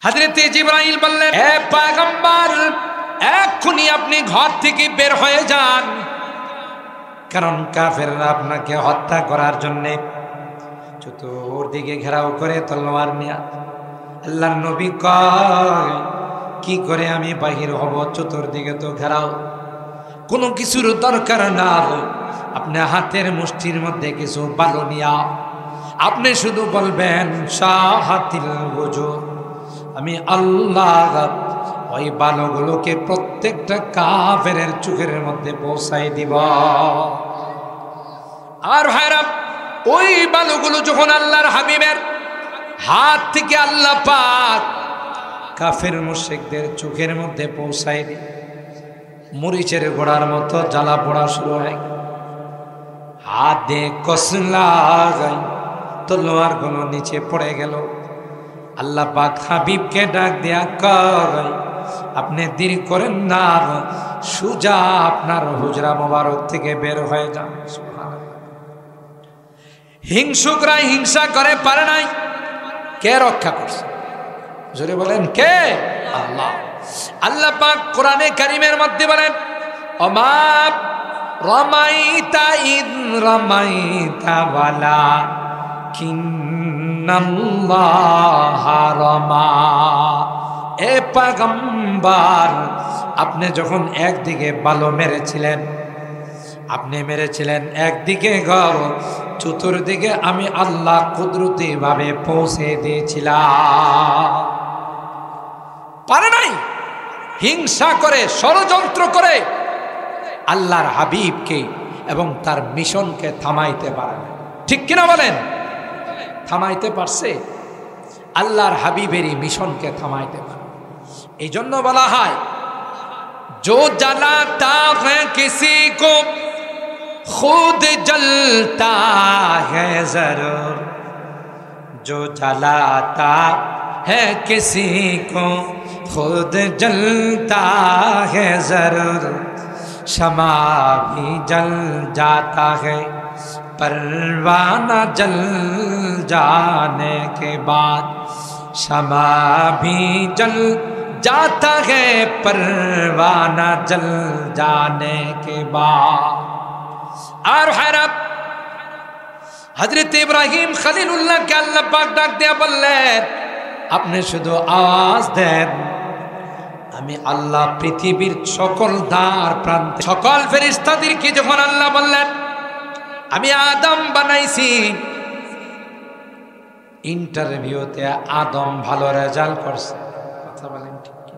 হযরতে জিবরাইল বললেন, হে পয়গম্বর, এক্ষুনি আপনি ঘর থেকে বের হয়ে যান, কারণ কাফেররা আপনাকে হত্যা করার জন্য চতুর্দিকে ঘেরাও করে তলোয়ার নিয়ে। আল্লাহর নবী কয়, কি করে আমি বাহির হব? চতুর্দিকে তো ঘেরাও, কোনো কিছুর দরকার না। আপনি হাতের মুষ্টির মধ্যে কিছু বালু নিয়া আপনি শুধু বলবেন শাহাতিল ওযু, আমি আল্লাহ ওই বালুগুলোকে প্রত্যেকটা কাফেরের চোখের মধ্যে পৌঁছাই দিব। আর ভাইরা, ওই বালুগুলো যখন আল্লাহর হাবিবের হাত থেকে আল্লাহ পাক কাফের মুশরিকদের চোখের মধ্যে পৌঁছাই দি, মরিচের গোড়ার মতো জ্বালা পোড়া শুরু হয়। হাত দিয়ে কসলা গাই তলোয়ার গুলো নিচে পড়ে গেল। আল্লাহ পাক হাবিবকে ডাক দেয়া কয়, আপনি দেরি করেন না, সুজা আপনার হুজরা মোবারক থেকে বের হয়ে যান। হিংসুকরা হিংসা করে পারে নাই, কে রক্ষা করছে? জোরে বলেন, কে? আল্লাহ। আল্লাহ পাক কোরআনে কারীমের মধ্যে বলেন, ওমা রামাইতা ইদ রামাইতা ওয়ালা কিন্নাল্লাহ রামা। এ পয়গম্বর, আপনি যখন একদিকে বালু মেরেছিলেন, আপনি মেরেছিলেন একদিকে ঘর, চতুর্দিকে আমি আল্লাহ কুদরতি ভাবে পৌঁছে দিয়েছিলাম। পারে নাই, হিংসা করে ষড়যন্ত্র করে আল্লাহর হাবিবকে এবং তার মিশনকে থামাইতে পারে না। ঠিক কিনা বলেন? থামাইতে পারছে? আল্লাহর হাবিবেরই মিশনকে থামাইতে পারে। এই জন্য বলা হয়, जो जलाता है किसी को खुद जलता है जरूर, जो जलाता है किसी को खुद जलता है जरूर, शमा भी जल जाता है परवाना जल जाने के बाद, शमा भी जल जाता है परवाना जल जाने के बाद। और हैरत, हजरत इब्राहिम खलीलुल्लाह के अल्लाह पाक डाक दिया বললেন, আপনি শুধু আওয়াজ দেন, আমি আল্লাহ পৃথিবীর সকল দ্বার প্রান্তে সকল ফেরেশতাদেরকে যখন আল্লাহ বললেন আমি আদম বানাইছি, ইন্টারভিউতে আদম ভালো রেজাল্ট করছে, কথা বলেন ঠিক কি?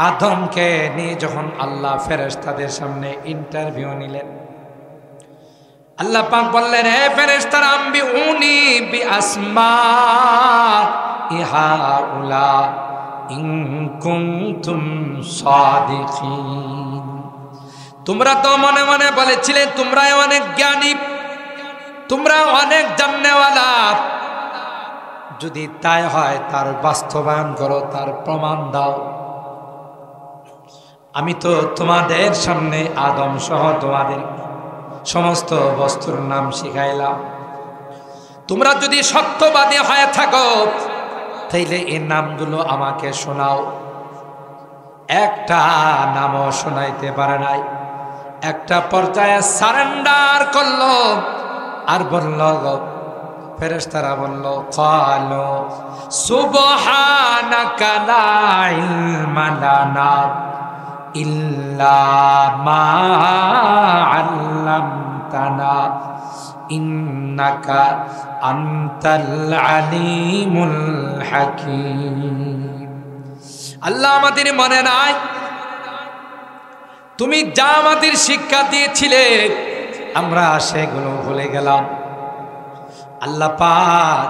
আদমকে নিয়ে যখন আল্লাহ ফেরেশতাদের সামনে ইন্টারভিউ নিলেন, আল্লাহ পাক বললেন, হে ফেরেশতারা, আম্বিউনি বিআসমাই হাউলা ইন কুনতুম সাদিকিন। তোমরা তো মনে মনে বলেছিলে তোমরা অনেক জ্ঞানী, তোমরা অনেক জাননেওয়ালা, যদি তাই হয় তার বাস্তবায়ন করো, তার প্রমাণ দাও। আমি তো তোমাদের সামনে আদম সহ তোমাদের সমস্ত বস্তুর নাম শিখাইলাম, তোমরা যদি সত্যবাদী হয়ে থাকো তাইলে এই নামগুলো আমাকে শোনাও। একটা নামও শোনাইতে পারে নাই। একটা পর্যায়ে সারেন্ডার করলো আর বলল, ফেরেশতারা বলল, ক্বালু সুবহানাকা লা ইলমা লানা ইল্লা মা আল্লামতানা ইন্নাকা আনতাল আলিমুল হাকীম। আল্লাহ, আমাদের মনে নাই তুমি যা আমাদের শিক্ষা দিয়েছিলে, আমরা সেগুলো ভুলে গেলাম। আল্লাহ পাক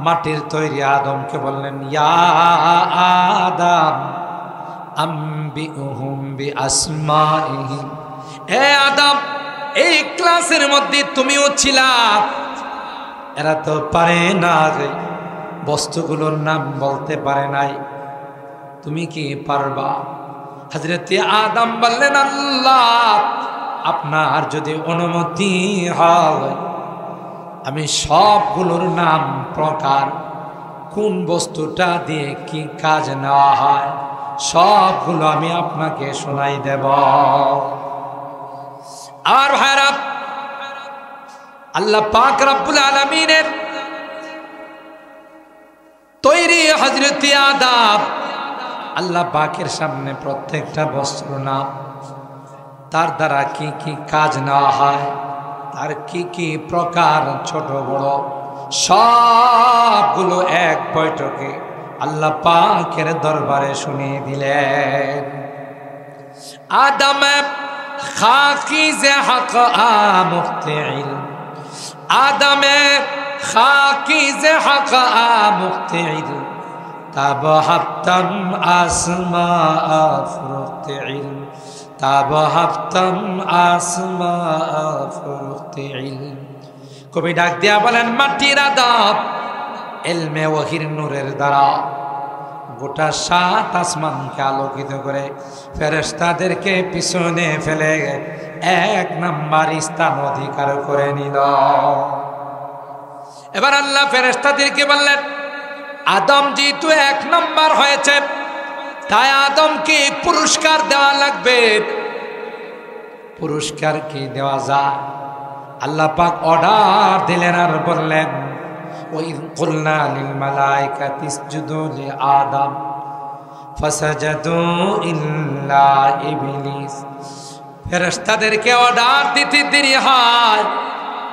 মাটির তৈরি আদমকে বললেন, ইয়া আদম আম্বিউহুম বিআসমাইহিম। হে আদম, এই ক্লাসের মধ্যে তুমিও ছিলা, এরা তো পারে না, বস্তুগুলোর নাম বলতে পারে নাই, তুমি কি পারবা? হযরতে আদম বললেন, আল্লাহ, আপনার যদি অনুমতি হয় আমি সবগুলোর নাম প্রকার কোন বস্তুটা দিয়ে কি কাজ নেওয়া হয় সবগুলো আমি আপনাকে শোনাই দেব। আর ভাইরা, আল্লাহ পাক রব্বুল আলামিনের তৈরি হযরত আদম, আল্লাহ পাকের সামনে প্রত্যেকটা বস্তুর নাম, তার দ্বারা কি কি কাজ নেওয়া হয়, তার কি কি প্রকার ছোট বড় সবগুলো এক বৈঠকে আল্লাহ পাকের দরবারে শুনিয়ে দিলেন। আদম খাকিজে হক মুফতিল, আদমে খাকিজে হক মুফতিল, তাব হাফতাম আসমা আফরতিল, তাব হাফতাম আসমা আফরতিল। কবি ডাক দিয়া বলেন, মাটির আদম ইলমে ওয়াহির নূরের দ্বারা গোটা সাত আসমানকে আলোকিত করে ফেরেশতাদেরকে পিছনে ফেলে এক নাম্বার স্থান অধিকার করে নিল। এবার আল্লাহ ফেরেশতাদেরকে বললেন, আদম যেহেতু এক নাম্বার হয়েছে তাই আদমকে পুরস্কার দেওয়া লাগবে। পুরস্কার কি দেওয়া যায়? আল্লাহ পাক অর্ডার দিলেন আর বললেন, وَإِذْ قُلْنَا لِلْمَلَائِكَةِ اسْجُدُوا لِآدَمَ فَسَجَدُوا إِلَّا إِبْلِيسَ। ফেরেশতাদেরকে অর্ডার দিতে দেরি হয়,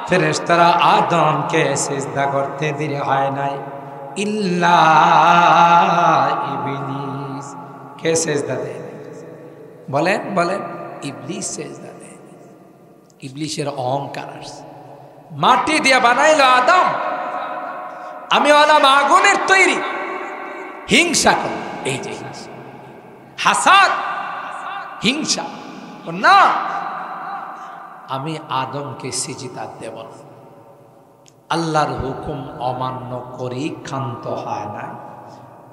ফেরেশতারা আদমকে সিজদা করতে দেরি হয় নাই, ইল্লা ইবলিস। কে সিজদা দেয়? বলেন বলেন, ইবলিস সিজদা দেয়। ইবলিসের অহংকার আসছে, মাটি দিয়ে বানাইলো আদম, আমি হলাম আগুনের তৈরি, হিংসা কর। এই যে হাসাদ, হিংসা না, আমি আদমকে সিজদা দেব না। আল্লাহর হুকুম অমান্য করি ক্ষান্ত হয় না,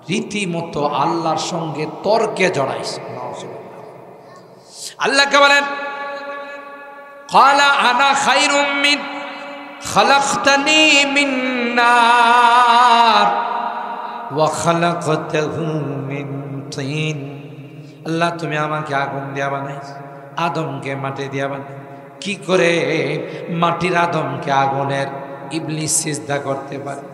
রীতিমতো আল্লাহর সঙ্গে তর্কে জড়াইছে। আল্লাহকে বলেন, ক্বালা আনা খায়রুম মিন খালাকতানি মিন নার ওয়া খালাকতাহু মিন তিন। আল্লাহ তুমি আমাকে আগুন দিয়া বানাইছ, আদমকে মাটি দিয়া বানাই, কি করে মাটির আদমকে আগুনের ইবলিস সিজদা করতে পারে?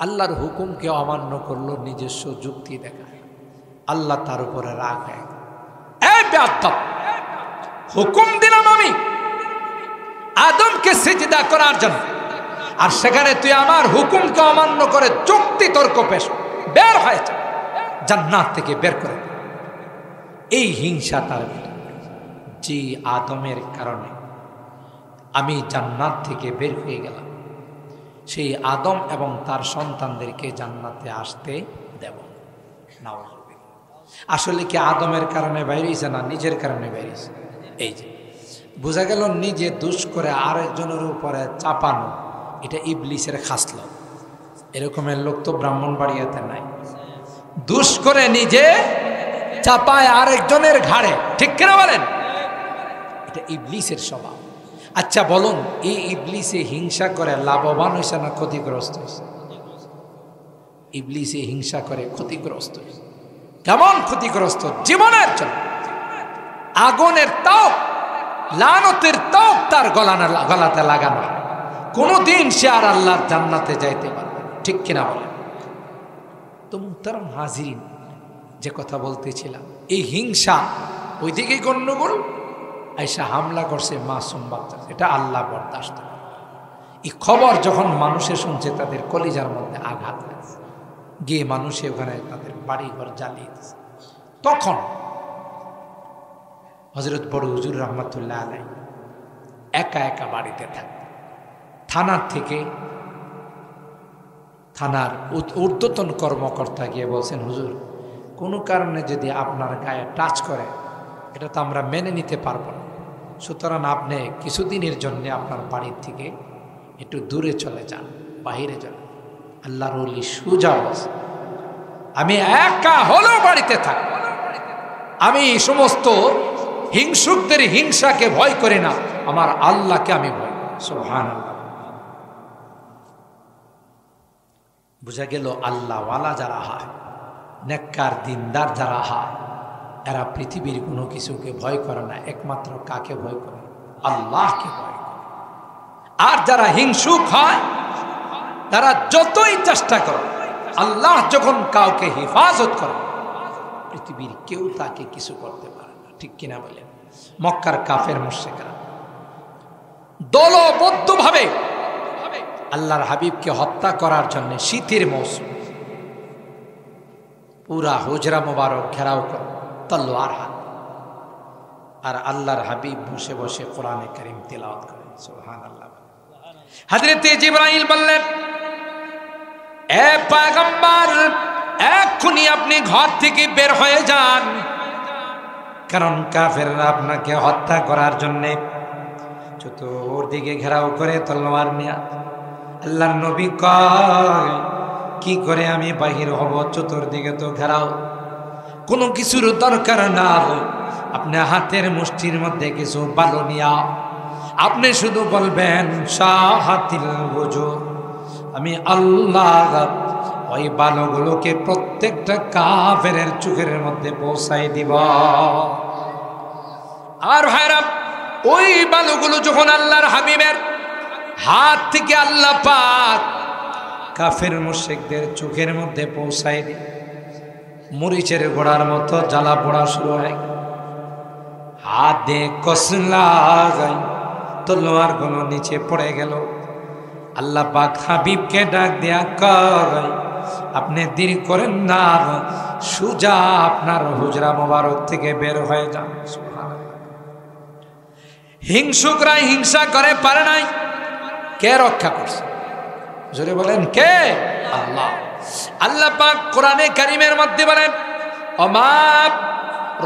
আল্লাহর হুকুমকে অমান্য করলো, নিজস্ব যুক্তি দেখায়। আল্লাহ তার উপরে রাগ হয়, এই বেয়াদব, হুকুম দিলাম আমি আদমকে সিজদা করার জন্য, আর সেখানে তুই আমার হুকুমকে অমান্য করে যুক্তি তর্ক পেশ, বের হয়েছে, জান্নাত থেকে বের করে। এই হিংসা তার ভিতরে, যে আদমের কারণে আমি জান্নাত থেকে বের হয়ে গেলাম, সেই আদম এবং তার সন্তানদেরকে জান্নাতে আসতে দেব না। আসলে কি আদমের কারণে বাইরেছে না নিজের কারণে বাইরেছে? এই যে বোঝা গেল, নিজে দুষ করে আরেকজনের উপরে চাপানো, এটা ইবলিসের খাসলত। এরকমের লোক তো ব্রাহ্মণবাড়িয়াতে নাই। দুষ করে নিজে চাপায় আরেকজনের ঘাড়ে, ঠিক কিনা বলেন? এটা ইবলিসের স্বভাব। আচ্ছা বলুন, এই ইবলিসে হিংসা করে লাভবান হয়েছে না ক্ষতিগ্রস্ত হয়েছে? ইবলিসে হিংসা করে ক্ষতিগ্রস্ত হয়েছে। কেমন ক্ষতিগ্রস্ত? জীবনের জন্য আগুনের তাপ, লানতের তাপ তার গলাতে লাগানো, কোনদিন সে আর আল্লাহর জান্নাতে যাইতে পারবে না, ঠিক কিনা বলেন? তো মুহতারাম হাজিরিন, যে কথা বলতেছিলাম, এই হিংসা ওইদিকে গণ্ডগোল, আইসা হামলা করছে মাসুম বাচ্চা, এটা আল্লাহ বরদাস্ত। এই খবর যখন মানুষে শুনছে, তাদের কলিজার মধ্যে আঘাত লাগছে, গিয়ে মানুষে ওখানে তাদের বাড়ি ঘর জ্বালিয়ে দিচ্ছে। তখন হযরত বড় হুজুর রহমাতুল্লাহ আলাইহি একা একা বাড়িতে থাকে। থানার থেকে, থানার ঊর্ধ্বতন কর্মকর্তা গিয়ে বলছেন, হুজুর কোনো কারণে যদি আপনার গায়ে টাচ করে, এটা তো আমরা মেনে নিতে পারবো না, সুতরাং আপনি কিছুদিনের জন্য আপনার বাড়ির থেকে একটু দূরে চলে যান, বাহিরে যান। আল্লাহর ওলি সুজা বলছে, আমি একা হলেও বাড়িতে থাকি, আমি সমস্ত হিংসুকদের হিংসাকে ভয় করি না, আমার আল্লাহকে আমি ভয় করি। সুবহানাল্লাহ। বুঝা গেল আল্লাহওয়ালা যারা হয়, নেককার দিনদার যারা হয়, এরা পৃথিবীর কোনো কিছুকে ভয় করে না, একমাত্র কাকে ভয় করে? আল্লাহকে ভয় করে। আর যারা হিংসুক হয়, তারা যতই চেষ্টা করে, আল্লাহ যখন কাউকে হেফাজত করে, পৃথিবীর কেউ তাকে কিছু করতে পারে না। ঠিক কিনা বলেন? মক্কার কাফের মুশরিকরা দলবদ্ধভাবে আল্লাহর হাবিবকে হত্যা করার জন্য শীতের মৌসুম পুরা হুজরা মোবারক ঘেরাও করে তলোয়ার হাত, আর আল্লাহর হাবিব বসে বসে কোরআনে কারীম তিলাওয়াত করেন। সুবহানাল্লাহ। হযরত জিবরাইল বললেন, এ পয়গম্বর, এক্ষুনি আপনি ঘর থেকে বের হয়ে যান, কারণ কাফেররা আপনাকে হত্যা করার জন্যে চতুর্দিকে ঘেরাও করে তলোয়ার নিয়ে। আল্লাহর নবী কয়, কি করে আমি বাহির হব? চতুর্দিকে তো ঘেরাও, কোনো কিছুর দরকার না, আপনি হাতের মুষ্টির মধ্যে কিছু বালু নিয়া আপনি শুধু বলবেন শাহাতিল ওযু, আমি আল্লাহ ওই বালুগুলোকে প্রত্যেকটা কাফেরের চোখের মধ্যে পৌঁছাই দিব। আর ভাইরা, ওই বালুগুলো যখন আল্লাহর হাবিবের হাত থেকে আল্লাহ পাক কাফের মুশরিকদের চোখের মধ্যে পৌঁছাই দিল, মরিচের গোড়ার মতো জ্বালা পোড়া শুরু হয়। হাত দিয়ে কসলা গাই তলোয়ার গুলো নিচে পড়ে গেল। আল্লাহ পাক হাবিবকে ডাক দেয়া কয়, আপনি দেরি করেন না, সুজা আপনার হুজরা মোবারক থেকে বের হয়ে যান। হিংসুকরা হিংসা করে পারে নাই, কে রক্ষা করছে? জোরে বলেন, কে? আল্লাহ। আল্লাহ পাক কোরআনে কারীমের মধ্যে বলেন, ওমা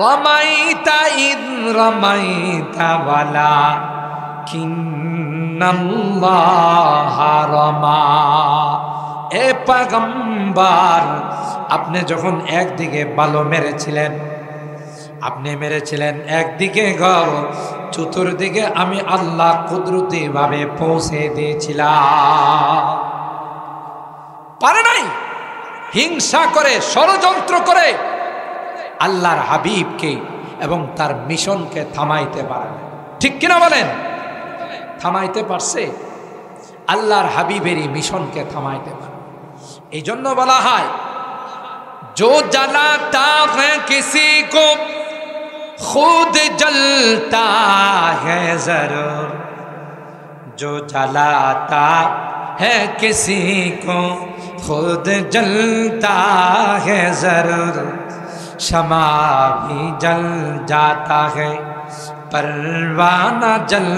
রামাইতা ইদ রামাইতা ওয়ালাকিন্নাল্লাহা রামা। এ পয়গম্বর, আপনি যখন একদিকে বালু মেরেছিলেন, আপনি মেরেছিলেন একদিকে ঘর, চতুর্দিকে আমি আল্লাহ কুদরতি ভাবে পৌঁছে দিয়েছিলাম। পারে নাই, হিংসা করে ষড়যন্ত্র করে আল্লাহর হাবিবকে এবং তার মিশনকে থামাইতে পারে না। ঠিক কিনা বলেন? থামাইতে পারছে? আল্লাহর হাবিবেরই মিশনকে থামাইতে পারে। এই জন্য বলা হয়, जो जलाता है किसी को खुद जलता है जरूर, जो जलाता है किसी को खुद जलता है जरूर, शमा भी जल जाता है परवाना जल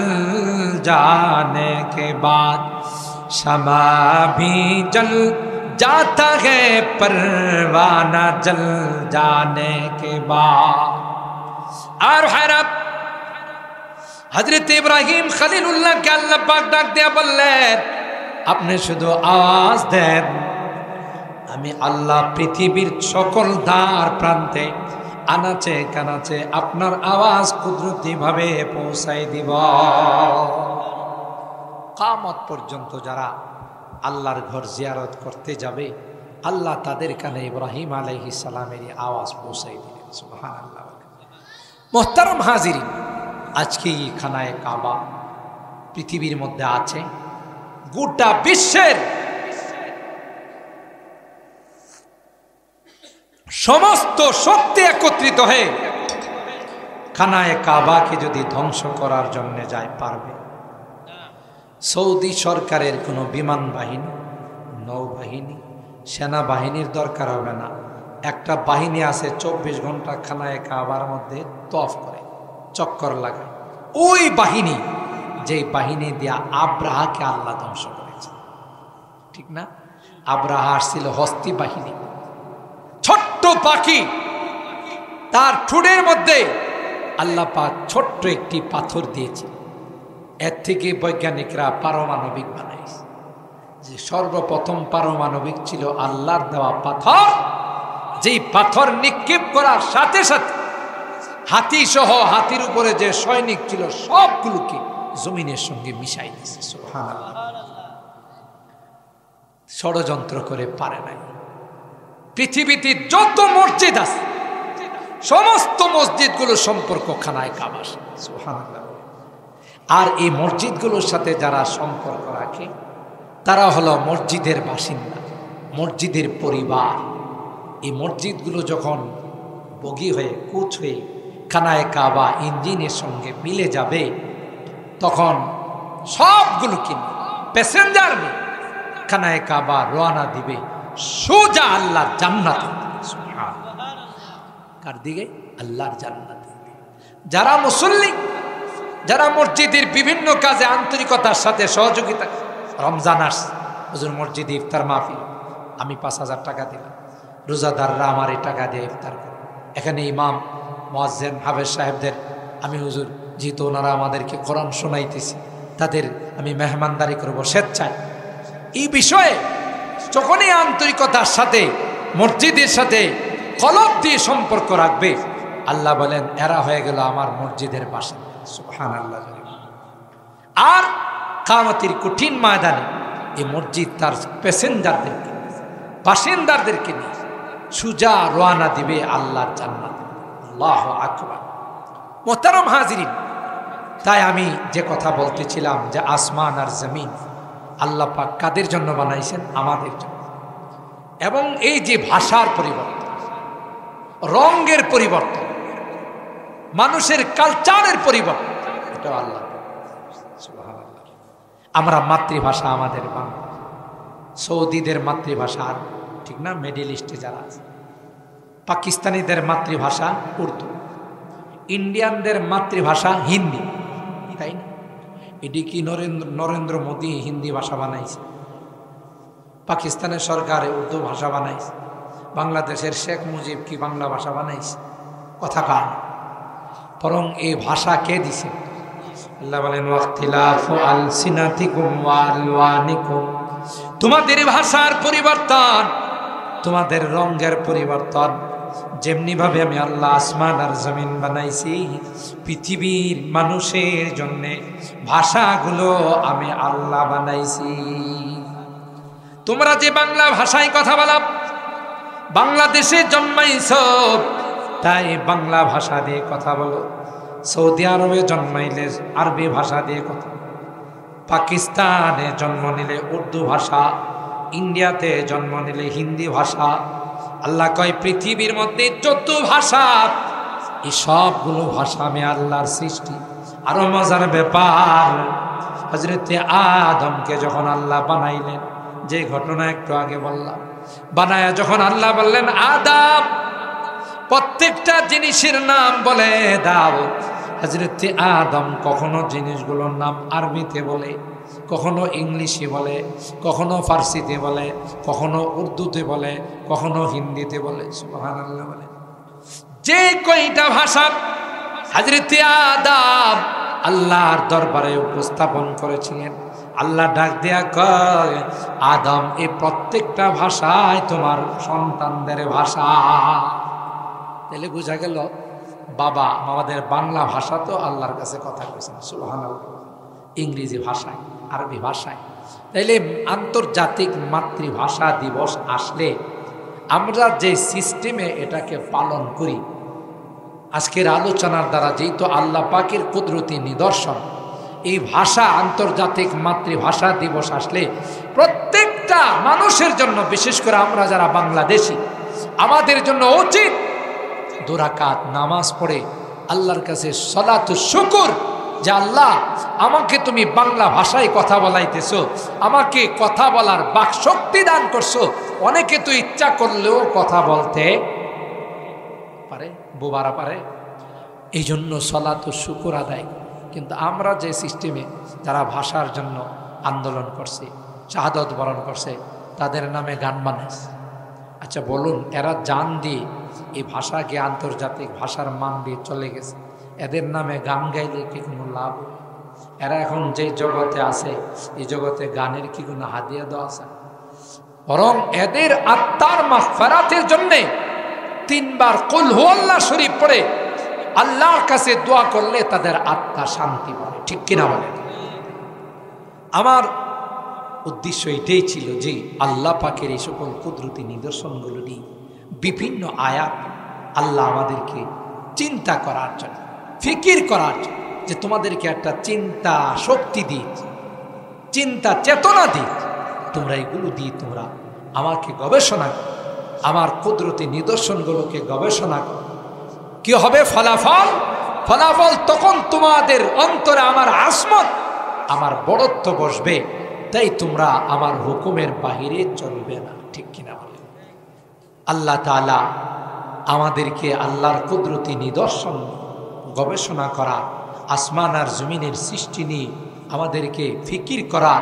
जाने के बाद, शमा भी जल जाता है परवाना जल जाने के बाद। और हैरत हजरत इब्राहिम खलीलुल्लाह के अल्लाह पाक डाक दिया বললেন, আপনি শুধু আওয়াজ দেন, আমি আল্লাহ পৃথিবীর সকল দ্বার প্রান্তে আনাচে কানাচে আপনার আওয়াজ কুদরতি ভাবে পৌঁছাই দিব। কিয়ামত পর্যন্ত যারা আল্লাহর ঘর জিয়ারত করতে যাবে, আল্লাহ তাদের কানে ইব্রাহিম আলাইহিস সালামের আওয়াজ পৌঁছাই দিলেন। সুবহানাল্লাহ। মুহতারাম হাজিরিন, আজকে এই খানায়ে কাবা পৃথিবীর মধ্যে আছে, গোটা বিশ্বের সমস্ত শক্তি একত্রিত হয়ে খানায়ে কাবাকে যদি ধ্বংস করার জন্য যায়, পারবে? সৌদি সরকারের কোনো বিমান বাহিনী, নৌবাহিনী, সেনাবাহিনীর দরকার হবে না। একটা বাহিনী আছে 24 ঘন্টা খানায়ে কাবার মধ্যে তওয়াফ করে, চক্কর লাগায়। ওই বাহিনী, যেই বাহিনী দিয়া আব্রাহাকে আল্লাহ ধ্বংস করেছে, ঠিক না? আব্রাহা ছিল হস্তি বাহিনী, ছোট্ট পাখি, তার ঠোঁটের মধ্যে আল্লাহ পাক ছোট্ট একটি পাথর দিয়েছে। এর থেকে বৈজ্ঞানিকরা পারমাণবিক বানাইছে, যে সর্বপ্রথম পারমাণবিক ছিল আল্লাহর দেওয়া পাথর, যেই পাথর নিক্ষেপ করার সাথে সাথে হাতি সহ হাতির উপরে যে সৈনিক ছিল সবগুলোকে জমিনের সঙ্গে মিশাই দিয়েছে। সুবহানাল্লাহ। ষড়যন্ত্র করে পারে নাই। পৃথিবীতে যত মসজিদ আছে সমস্ত মসজিদগুলো সম্পর্ক খানায় কাবা। সুবহানাল্লাহ। আর এই মসজিদগুলোর সাথে যারা সম্পর্ক রাখে তারা হলো মসজিদের বাসিন্দা, মসজিদের পরিবার। এই মসজিদগুলো যখন বগি হয়ে কুচ হয়ে খানায় কাবা ইঞ্জিনের সঙ্গে মিলে যাবে তখন সবগুলো কিনে প্যাসেঞ্জার নিয়ে খানায় কাবা রওনা দিবে সোজা আল্লাহর জান্নাত। কার দিকে? আল্লাহর জান্নাত। যারা মুসল্লি, যারা মসজিদের বিভিন্ন কাজে আন্তরিকতার সাথে সহযোগিতা, রমজান আসছে, হুজুর মসজিদে ইফতার মাহফিল, আমি 5,000 টাকা দিলাম, রোজাদাররা আমার এই টাকা দিয়ে ইফতার করে, এখানে ইমাম মুয়াজ্জিন হাফেজ সাহেবদের আমি হুজুর যেহেতু ওনারা আমাদেরকে কোরআন শোনাইতেছি তাদের আমি মেহমানদারি করব স্বেচ্ছায়। এই বিষয়ে যখনই আন্তরিকতার সাথে মসজিদের সাথে কলব দিয়ে সম্পর্ক রাখবে, আল্লাহ বলেন এরা হয়ে গেল আমার মসজিদের বাসিন্দা। সুবহানাল্লাহ। আর কিয়ামতের কঠিন ময়দানে এই মসজিদ তার প্যাসেঞ্জারদেরকে, বাসিন্দাদেরকে নিয়ে সুজা রওনা দিবে আল্লাহর জান্নাতে। আল্লাহু আকবার। মুহতারাম হাজিরিন, তাই আমি যে কথা বলতেছিলাম যে আসমান আর জমিন আল্লাহ পাক কাদের জন্য বানাইছেন? আমাদের জন্য। এবং এই যে ভাষার পরিবর্তন, রঙের পরিবর্তন, মানুষের কালচারের পরিবর্তন, এটা আল্লাহ। সুবহানাল্লাহ। আমরা মাতৃভাষা আমাদের বাংলা, সৌদিদের মাতৃভাষা ঠিক না, মিডল ইস্টে যারা আছে, পাকিস্তানিদের মাতৃভাষা উর্দু, ইন্ডিয়ানদের মাতৃভাষা হিন্দি, তাই না? এটি কি নরেন্দ্র মোদী হিন্দি ভাষা বানাইছে? পাকিস্তানের সরকার উর্দু ভাষা বানাইছে? বাংলাদেশের শেখ মুজিব কি বাংলা ভাষা বানাইছে? কথা কার? বরং এই ভাষা কে দিছে? আল্লাহ বলেন ওয়াখতিলাফু আলসিনাতিকুম ওয়া আলওয়ানিকুম, তোমাদের ভাষার পরিবর্তন, তোমাদের রঙের পরিবর্তন। যেমনি ভাবে আমি আল্লাহ আসমান আর জমিন বানাইছি, পৃথিবীর মানুষের জন্য ভাষাগুলো আমি আল্লাহ বানাইছি। তোমরা যে বাংলা ভাষায় কথা বলো, বাংলাদেশে জন্মাইছ তাই বাংলা ভাষা দিয়ে কথা বলো, সৌদি আরবে জন্মাইলে আরবি ভাষা দিয়ে কথা, পাকিস্তানে জন্ম নিলে উর্দু ভাষা, ইন্ডিয়াতে জন্ম নিলে হিন্দি ভাষা। আল্লাহ কয় পৃথিবীর মধ্যে যত ভাষা, এই সবগুলো ভাষা আমি আল্লাহর সৃষ্টি। আরো মজার ব্যাপার, হযরতে আদমকে যখন আল্লাহ বানাইলেন, যে ঘটনা একটু আগে বললাম, বানায়া যখন আল্লাহ বললেন আদম প্রত্যেকটা জিনিসের নাম বলে দাও, হযরতে আদম কখনো জিনিসগুলোর নাম আরবিতে বলে, কখনো ইংলিশে বলে, কখনো ফার্সিতে বলে, কখনো উর্দুতে বলে, কখনো হিন্দিতে বলে। সুবহানাল্লাহ। বলে যে কয়টা ভাষা হযরতে আদম আল্লাহর দরবারে উপস্থাপন করেছিলেন, আল্লাহ ডাক দেয়া কয় আদম এই প্রত্যেকটা ভাষায় তোমার সন্তানদের ভাষা। তাহলে বোঝা গেল বাবা আমাদের বাংলা ভাষা তো আল্লাহর কাছে কথা কইছেন। সুবহানাল্লাহ। ইংরেজি ভাষায়, আরবি ভাষায়। তাইলে আন্তর্জাতিক মাতৃভাষা দিবস আসলে আমরা যে সিস্টেমে এটাকে পালন করি, আজকের আলোচনার দ্বারা যেহেতু আল্লাহ পাকের কুদরতি নিদর্শন, এই ভাষা আন্তর্জাতিক মাতৃভাষা দিবস আসলে প্রত্যেকটা মানুষের জন্য, বিশেষ করে আমরা যারা বাংলাদেশি, আমাদের জন্য উচিত 2 রাকাত নামাজ পড়ে আল্লাহর কাছে সালাতু শুকর, যে আল্লাহ আমাকে তুমি বাংলা ভাষায় কথা বলাইতেছো, আমাকে কথা বলার বাকশক্তি দান করছো। অনেকে তো ইচ্ছা করলেও কথা বলতে পারে, বোবারা পারে, এই জন্য সালাতু শুকর আদায়। কিন্তু আমরা যে সিস্টেমে যারা ভাষার জন্য আন্দোলন করছে, শাহাদত বরণ করছে, তাদের নামে গান বানাইছে। আচ্ছা বলুন, এরা জান দিয়ে এই ভাষাকে আন্তর্জাতিক ভাষার মান দিয়ে চলে গেছে, এদের নামে গান গাইলে কি কোনো লাভ? এরা এখন যে জগতে আছে, এই জগতে গানের কি কোনো হাদিয়া দেওয়া আছে? বরং এদের আত্মার মাগফিরাতের জন্যে 3 বার কুল হুয়াল্লাহ শরীফ পড়ে আল্লাহর কাছে দোয়া করলে তাদের আত্মা শান্তি পায়। ঠিক কিনা বলেন? আমার উদ্দেশ্য এটাই ছিল যে আল্লাহ পাকের এই সকল কুদরতি নিদর্শনগুলো নিয়ে বিভিন্ন আয়াত আল্লাহ আমাদেরকে চিন্তা করার জন্য, ফিকির করার জন্য, যে তোমাদেরকে একটা চিন্তা শক্তি দিয়েছে, চিন্তা চেতনা দিয়েছে, তোমরা এগুলো দিয়ে তোমরা আমাকে গবেষণা করো, আমার কুদরতি নিদর্শনগুলোকে গবেষণা করো। কি হবে ফলাফল? ফলাফল তখন তোমাদের অন্তরে আমার আসমত, আমার বড়ত্ব বসবে। তাই তোমরা আমার হুকুমের বাহিরে চলবে না, ঠিক কিনা বলে? আল্লাহ তাআলা আমাদেরকে আল্লাহর কুদরতি নিদর্শন গবেষণা করা, আসমান আর জমিনের সৃষ্টি নিয়ে আমাদেরকে ফিকির করা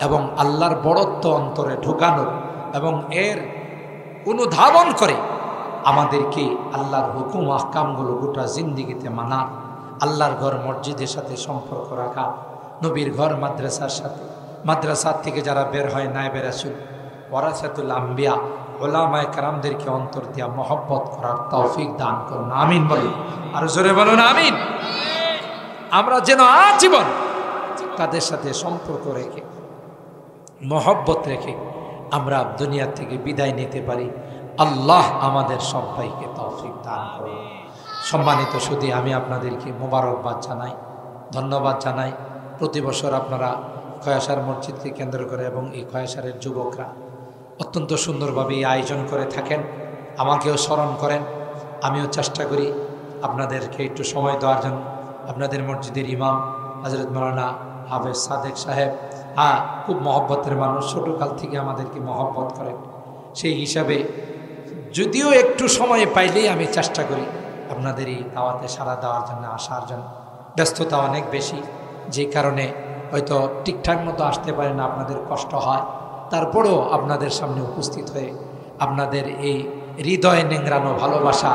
এবং আল্লাহর বড়ত্ব অন্তরে ঢুকানোর এবং এর অনুধাবন করে আমাদেরকে আল্লাহর হুকুম আহকামগুলো গোটা জিন্দিগিতে মানার, আল্লাহর ঘর মসজিদের সাথে সম্পর্ক রাখা, নবীর ঘর মাদ্রাসার সাথে, মাদ্রাসার থেকে যারা বের হয় নায়েবে রাসূল ওয়ারাসাতুল আম্বিয়া ওলামায়ে কেরামদেরকে অন্তর দিয়া মহব্বত করার তৌফিক দান করুন, আমিন বলুন। আর জোরে বলুন আমিন। আমরা যেন আজীবন তাদের সাথে সম্পর্ক রেখে, মহব্বত রেখে আমরা দুনিয়া থেকে বিদায় নিতে পারি। আল্লাহ আমাদের সবাইকে তৌফিক দান করুন। সম্মানিত সুধী, আমি আপনাদেরকে মোবারকবাদ জানাই, ধন্যবাদ জানাই। প্রতি বছর আপনারা খয়াসার মসজিদকে কেন্দ্র করে এবং এই খয়াসারের যুবকরা অত্যন্ত সুন্দরভাবে এই আয়োজন করে থাকেন, আমাকেও স্মরণ করেন। আমিও চেষ্টা করি আপনাদেরকে একটু সময় দেওয়ার জন্য। আপনাদের মসজিদের ইমাম হযরত মাওলানা হাফেজ সাদেক সাহেব খুব মহব্বতের মানুষ, ছোটোকাল থেকে আমাদেরকে মহব্বত করেন। সেই হিসাবে যদিও একটু সময় পাইলেই আমি চেষ্টা করি আপনাদের এই দাওয়াতে সাড়া দেওয়ার জন্য, আসার জন্য। ব্যস্ততা অনেক বেশি, যে কারণে হয়তো ঠিকঠাক মতো আসতে পারে না, আপনাদের কষ্ট হয়। তারপরেও আপনাদের সামনে উপস্থিত হয়ে আপনাদের এই হৃদয়ে নেংড়ানো ভালোবাসা,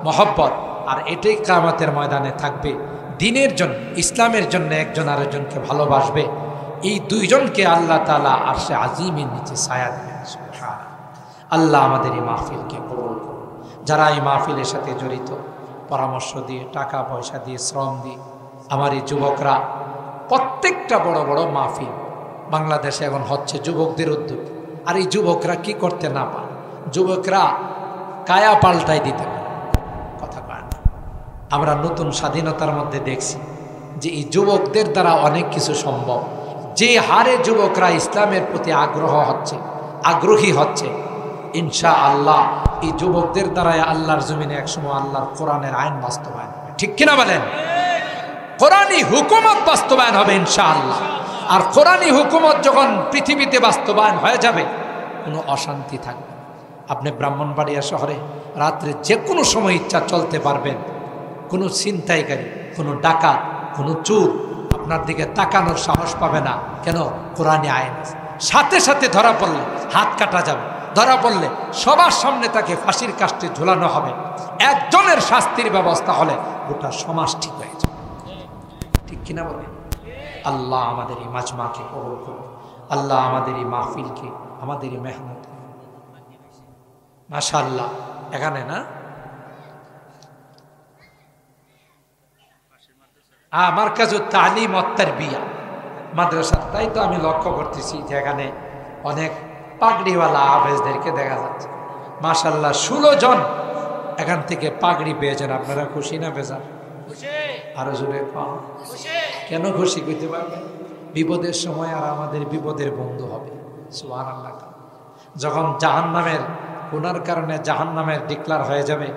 মহব্বত, আর এটাই কিয়ামতের ময়দানে থাকবে। দ্বীনের জন্য, ইসলামের জন্য একজন আরেকজনকে ভালোবাসবে, এই দুইজনকে আল্লাহ তাআলা আরশে আজিমের নিচে ছায়া দেবেন। সুবহানাল্লাহ। আল্লাহ আমাদের এই মাহফিলকে কবুল করুন। যারা এই মাহফিলের সাথে জড়িত, পরামর্শ দিয়ে, টাকা পয়সা দিয়ে, শ্রম দিয়ে, আমার এই যুবকরা, প্রত্যেকটা বড় বড় মাহফিল বাংলাদেশে এখন হচ্ছে যুবকদের উদ্যোগ। আর এই যুবকরা কি করতে না পারে? যুবকরা কায়া পাল্টাই দিতে পারে, কথা কয় না। আমরা নতুন স্বাধীনতার মধ্যে দেখছি যে এই যুবকদের দ্বারা অনেক কিছু সম্ভব। যে হারে যুবকরা ইসলামের প্রতি আগ্রহী হচ্ছে, ইনশাআল্লাহ এই যুবকদের দ্বারাই আল্লাহর জমিনে একসময় আল্লাহর কোরআনের আইন বাস্তবায়ন হবে, ঠিক কিনা বলেন? কোরআনী হুকুমত বাস্তবায়ন হবে ইনশাআল্লাহ। আর কোরআনী হুকুমত যখন পৃথিবীতে বাস্তবায়ন হয়ে যাবে, কোনো অশান্তি থাকবে না। আপনি ব্রাহ্মণবাড়িয়া শহরে রাত্রে যে কোনো সময় ইচ্ছা চলতে পারবেন। কোনো ছিনতাইকারী, কোনো ডাকাত, কোনো চোর আপনার দিকে তাকানোর সাহস পাবে না। কেন? কোরআনী আইন। সাথে সাথে ধরা পড়লে হাত কাটা যাবে, ধরা পড়লে সবার সামনে তাকে ফাঁসির কাস্টে ঝুলানো হবে। একজনের শাস্তির ব্যবস্থা হলে গোটা সমাজ ঠিক হয়ে যাবে, ঠিক কিনা বলে? আল্লাহ আমাদের এই মাজমাকে কবুল করুন। আল্লাহ আমাদের এই মাহফিলকে, আমাদের এই মেহনত, মাশাআল্লাহ। এখানে না মারকাজুত তালিম ওয়াত তারবিয়া মাদ্রাসা, তাই তো আমি লক্ষ্য করতেছি যে এখানে অনেক পাগড়িওয়ালা হাফেজদেরকে দেখা যাচ্ছে। মাশাআল্লাহ 16 জন এখান থেকে পাগড়ি পেয়েছেন। আপনারা খুশি না বেজার? আরো জোরে কম। কেন খুশি কইতে পারবেন? বিপদের সময় আর আমাদের বিপদের বন্ধু হবে। সুবহানাল্লাহ। যখন জাহান্নামের গুনার কারণে জাহান্নামের ডিক্লার হয়ে যাবে,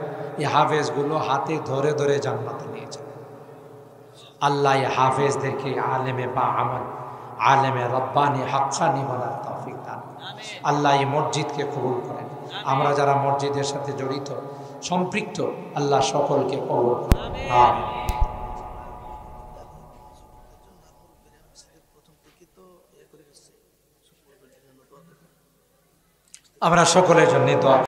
এই হাফেজগুলো হাতে ধরে ধরে জান্নাতে নিয়ে যাবে। আল্লাহ এই হাফেজদেরকে আলেমে বা আমল, আলেমে রব্বানি হাক্কানি বলার তৌফিক দান। আল্লাহ এই মসজিদকে কবুল করেন। আমরা যারা মসজিদের সাথে জড়িত, সম্পৃক্ত, আল্লাহ সকলকে কবুল করেন। আমিন। আমরা সকলের জন্য দোয়া